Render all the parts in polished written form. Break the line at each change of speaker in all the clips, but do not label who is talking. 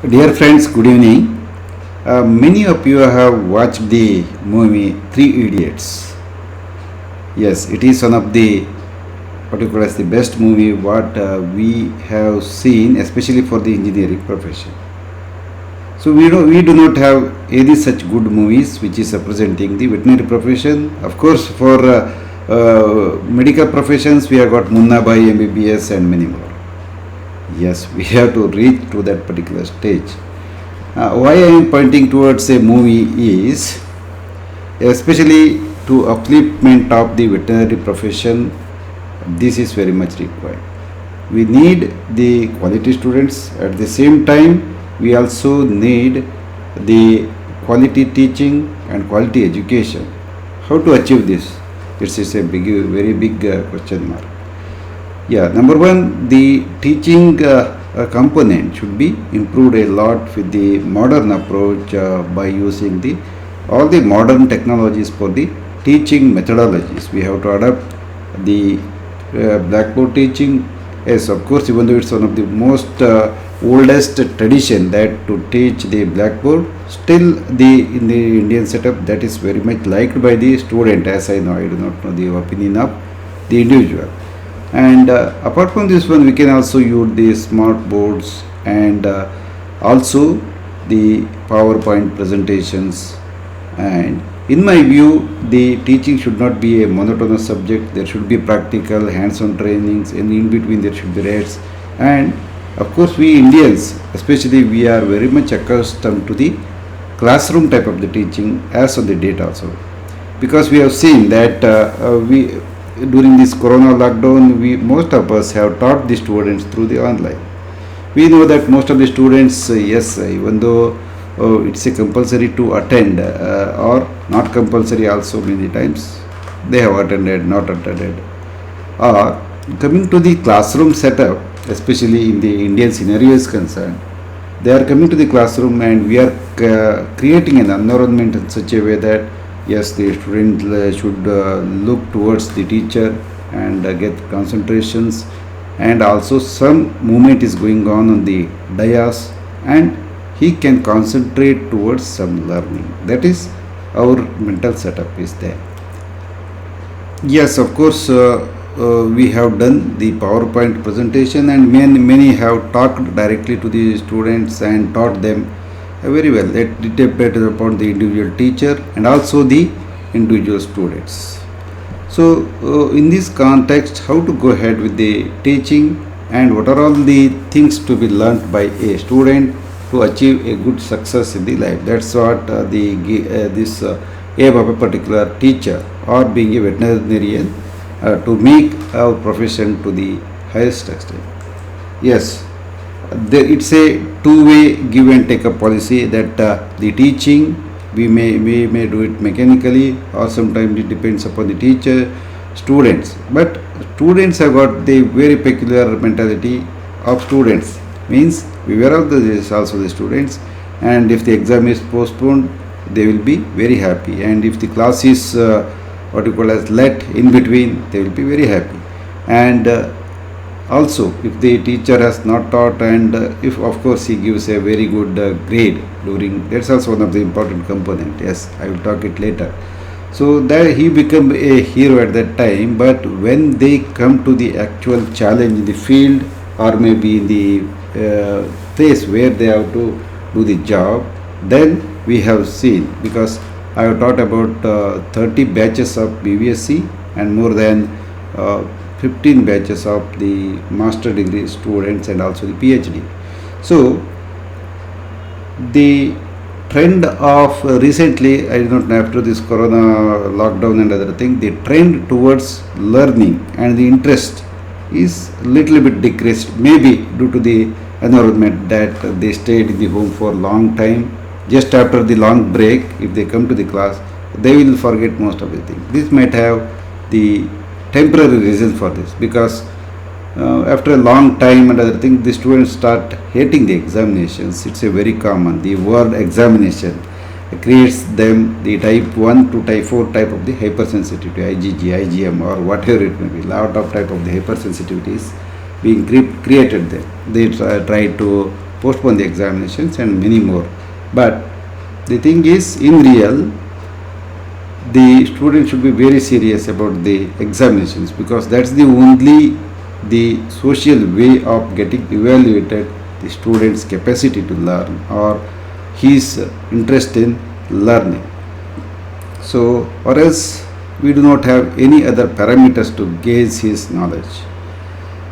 Dear friends, good evening. Many of you have watched the movie Three Idiots. Yes, it is one of the what you call as the best movie what we have seen, especially for the engineering profession. So we do not have any such good movies which is representing the veterinary profession. Of course, for medical professions we have got Munna Bhai, MBBS, and many more. Yes, we have to reach to that particular stage. Why I am pointing towards a movie is especially to upliftment of the veterinary profession. This is very much required. We need the quality students. At the same time, we also need the quality teaching and quality education. How to achieve this? This is a very big question mark. Yeah, number one, the teaching component should be improved a lot with the modern approach by using the all the modern technologies for the teaching methodologies. We have to adapt the blackboard teaching. Yes, of course, even though it's one of the most oldest tradition that to teach the blackboard, still the in the Indian setup that is very much liked by the student. As I know, I do not know the opinion of the individual. And apart from this one, we can also use the smart boards and also the PowerPoint presentations. And in my view, the teaching should not be a monotonous subject. There should be practical hands-on trainings, and in between there should be rates. And of course, we Indians, especially, we are very much accustomed to the classroom type of the teaching as on the date also, because we have seen that we during this corona lockdown, we most of us have taught the students through the online. We know that most of the students, yes, even though it's a compulsory to attend or not compulsory also many times, they have attended, not attended. Or coming to the classroom setup, especially in the Indian scenario is concerned, they are coming to the classroom and we are creating an environment in such a way that yes, the student should look towards the teacher and get concentrations, and also some movement is going on the dais, and he can concentrate towards some learning. That is our mental setup is there. Yes, of course, we have done the PowerPoint presentation, and many have talked directly to the students and taught them very well. That depended upon the individual teacher and also the individual students. So, in this context, how to go ahead with the teaching and what are all the things to be learnt by a student to achieve a good success in the life. That's what this aim of a particular teacher or being a veterinarian to make our profession to the highest extent. Yes, it's a two-way give and take a policy that the teaching we may do it mechanically, or sometimes it depends upon the teacher, students. But students have got the very peculiar mentality of students. Means beware of this also the students, and if the exam is postponed, they will be very happy. And if the class is what you call as let in between, they will be very happy. And also, if the teacher has not taught, and if of course he gives a very good grade during, that's also one of the important component. Yes, I will talk it later. So that he become a hero at that time. But when they come to the actual challenge in the field, or maybe in the place where they have to do the job, then we have seen, because I have taught about 30 batches of BVSC and more than 15 batches of the master degree students and also the PhD. So the trend of recently, I do not know, after this corona lockdown and other thing, the trend towards learning and the interest is little bit decreased, maybe due to the environment that they stayed in the home for long time. Just after the long break, if they come to the class, they will forget most of the things. This might have the temporary reason for this, because after a long time and other things, the students start hating the examinations. It's a very common. The word examination creates them the type 1 to type 4 type of the hypersensitivity, IgG, IgM, or whatever it may be. Lot of type of the hypersensitivities being created there. They try to postpone the examinations and many more. But the thing is, in real, the student should be very serious about the examinations, because that's the only the social way of getting evaluated the student's capacity to learn or his interest in learning. So, or else we do not have any other parameters to gauge his knowledge.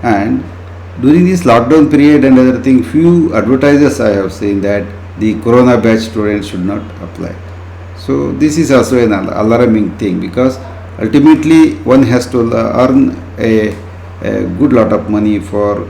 And during this lockdown period and other thing, few advertisers I have seen that the corona batch students should not apply. So this is also an alarming thing, because ultimately one has to earn a good lot of money for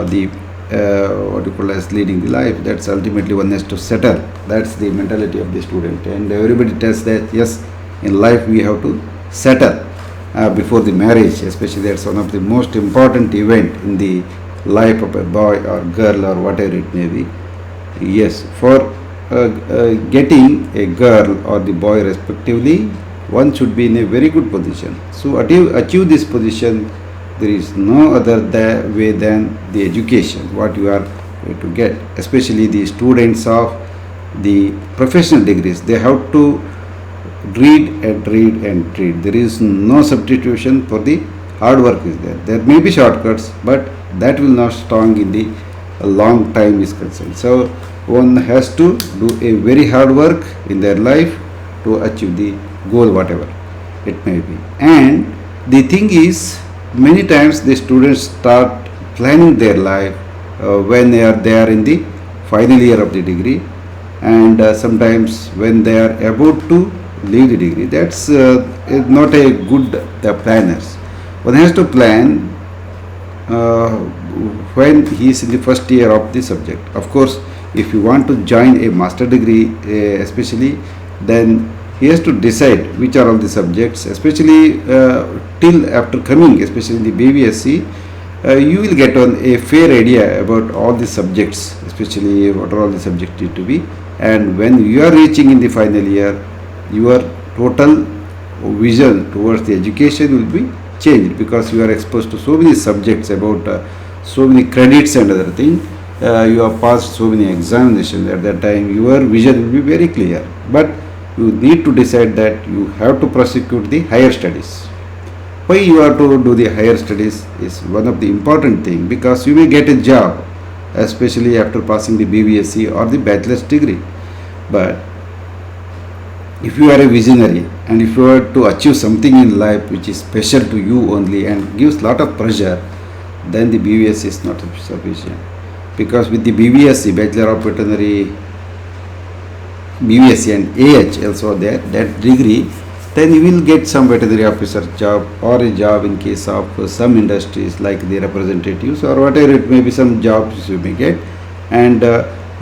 the what you call as leading the life. That's ultimately one has to settle. That's the mentality of the student, and everybody tells that yes, in life we have to settle before the marriage. Especially that's one of the most important event in the life of a boy or girl or whatever it may be. Yes, for getting a girl or the boy respectively, one should be in a very good position. So achieve this position, there is no other way than the education what you are going to get. Especially the students of the professional degrees, they have to read and read and read. There is no substitution for the hard work is there. There may be shortcuts, but that will not strong in the long time is concerned. So one has to do a very hard work in their life to achieve the goal whatever it may be. And the thing is, many times the students start planning their life when they are in the final year of the degree, and sometimes when they are about to leave the degree. That's not a good planners. One has to plan when he is in the first year of the subject. Of course, if you want to join a master degree especially, then he has to decide which are all the subjects, especially till after coming, especially in the BVSC, you will get on a fair idea about all the subjects, especially what are all the subjects need to be. And when you are reaching in the final year, your total vision towards the education will be changed, because you are exposed to so many subjects about so many credits and other thing. You have passed so many examinations. At that time your vision will be very clear, but you need to decide that you have to prosecute the higher studies. Why you have to do the higher studies is one of the important thing, because you may get a job especially after passing the BVSC or the bachelor's degree. But if you are a visionary and if you are to achieve something in life which is special to you only and gives lot of pressure, then the BVSC is not sufficient. Because with the BVSC, Bachelor of Veterinary, BVSC and AH also there, that degree, then you will get some veterinary officer job or a job in case of some industries like the representatives or whatever it may be, some jobs you may get. And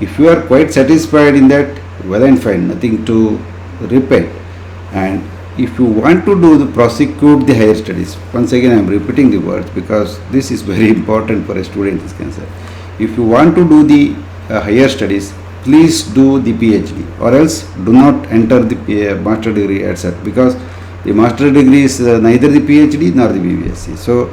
if you are quite satisfied in that, well and fine, nothing to repent. And if you want to do the prosecute the higher studies, once again I am repeating the words because this is very important for a student is concerned. If you want to do the higher studies, please do the PhD, or else do not enter the master degree at set, because the master degree is neither the PhD nor the BVSC. So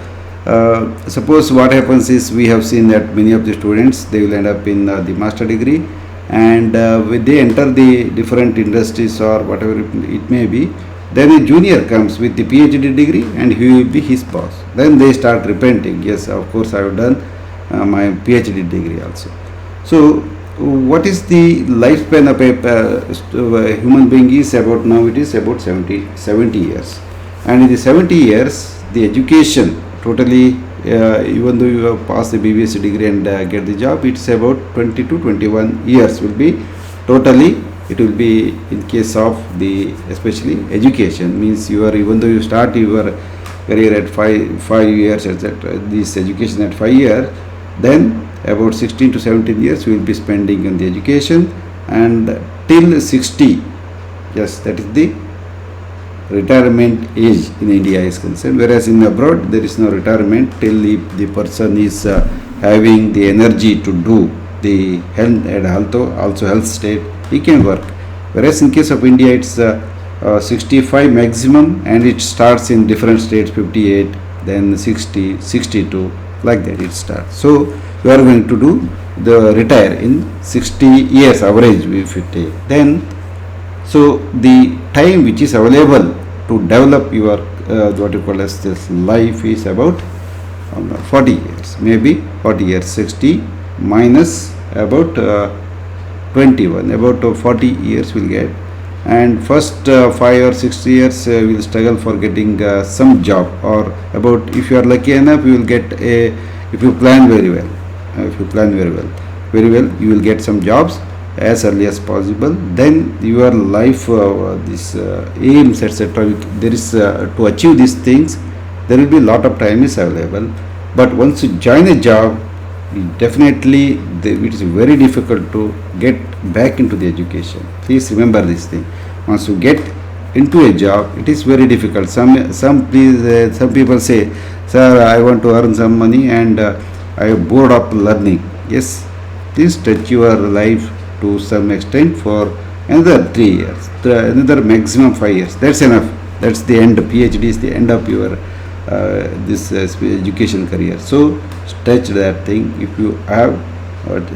suppose what happens is, we have seen that many of the students, they will end up in the master degree, and when they enter the different industries or whatever it may be, then a junior comes with the PhD degree and he will be his boss. Then they start repenting, yes, of course I have done my PhD degree also. So what is the lifespan of a human being is about, now it is about 70 years. And in the 70 years, the education totally, even though you have passed the BVSC degree and get the job, it's about 20 to 21 years will be totally. It will be in case of the especially education, means you are, even though you start your career at 5 years, etc., this education at 5 years, then about 16 to 17 years we will be spending on the education, and till 60, yes, that is the retirement age in India is concerned, whereas in abroad there is no retirement till the person is having the energy to do the health and also health state, he can work. Whereas in case of India it's 65 maximum, and it starts in different states 58, then 60, 62, like that it starts. So you are going to do the retire in 60 years average if you take. Then so the time which is available to develop your what you call as this life is about 40 years, maybe 40 years. 60 minus about 21, about 40 years will get. And first 5 or 6 years will struggle for getting some job, or about, if you are lucky enough, you will get a, if you plan very well, if you plan very well, you will get some jobs as early as possible. Then your life this aims etc, there is to achieve these things, there will be lot of time is available. But once you join a job, definitely it is very difficult to get back into the education. Please remember this thing. Once you get into a job, it is very difficult. Some people say, sir, I want to earn some money and I am bored of learning. Yes, please stretch your life to some extent for another 3 years, another maximum 5 years. That's enough. That's the end. PhD is the end of your this education career. So stretch that thing if you have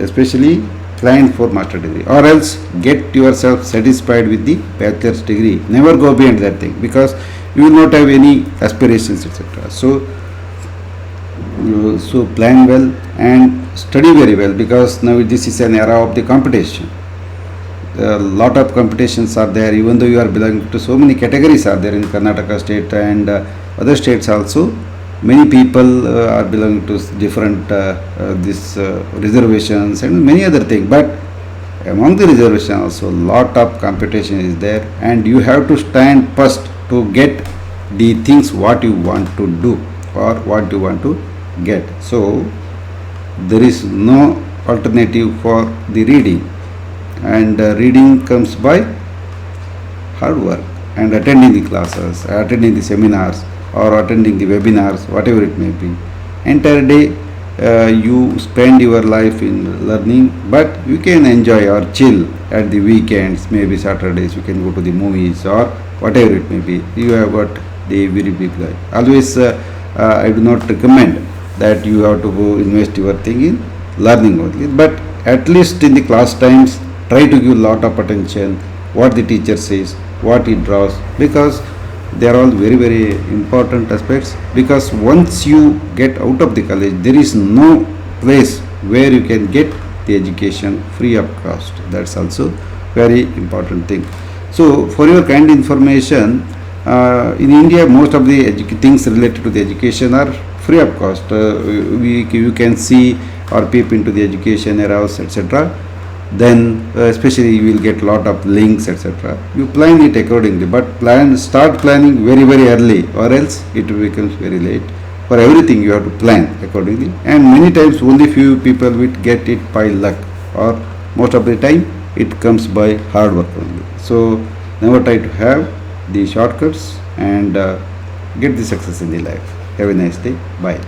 especially planned for master degree, or else get yourself satisfied with the bachelor's degree. Never go beyond that thing, because you will not have any aspirations etc. So plan well and study very well, because now this is an era of the competition. A lot of competitions are there, even though you are belonging to so many categories are there in Karnataka state and other states also. Many people are belonging to different reservations and many other things, but among the reservations also lot of competition is there, and you have to stand first to get the things what you want to do or what you want to get. So there is no alternative for the reading, and reading comes by hard work and attending the classes, attending the seminars or attending the webinars, whatever it may be. Entire day you spend your life in learning, but you can enjoy or chill at the weekends, maybe Saturdays you can go to the movies or whatever it may be. You have got the very big life. Always I do not recommend that you have to go invest your thing in learning only, but at least in the class times try to give lot of attention what the teacher says, what he draws, because they are all very very important aspects. Because once you get out of the college, there is no place where you can get the education free of cost. That's also very important thing. So for your kind information, in India most of the things related to the education are free of cost. You can see or peep into the education eras etc. Then especially you will get lot of links etc. You plan it accordingly, but start planning very very early, or else it becomes very late. For everything you have to plan accordingly, and many times only few people will get it by luck, or most of the time it comes by hard work only. So never try to have the shortcuts and get the success in the life. Have a nice day. Bye.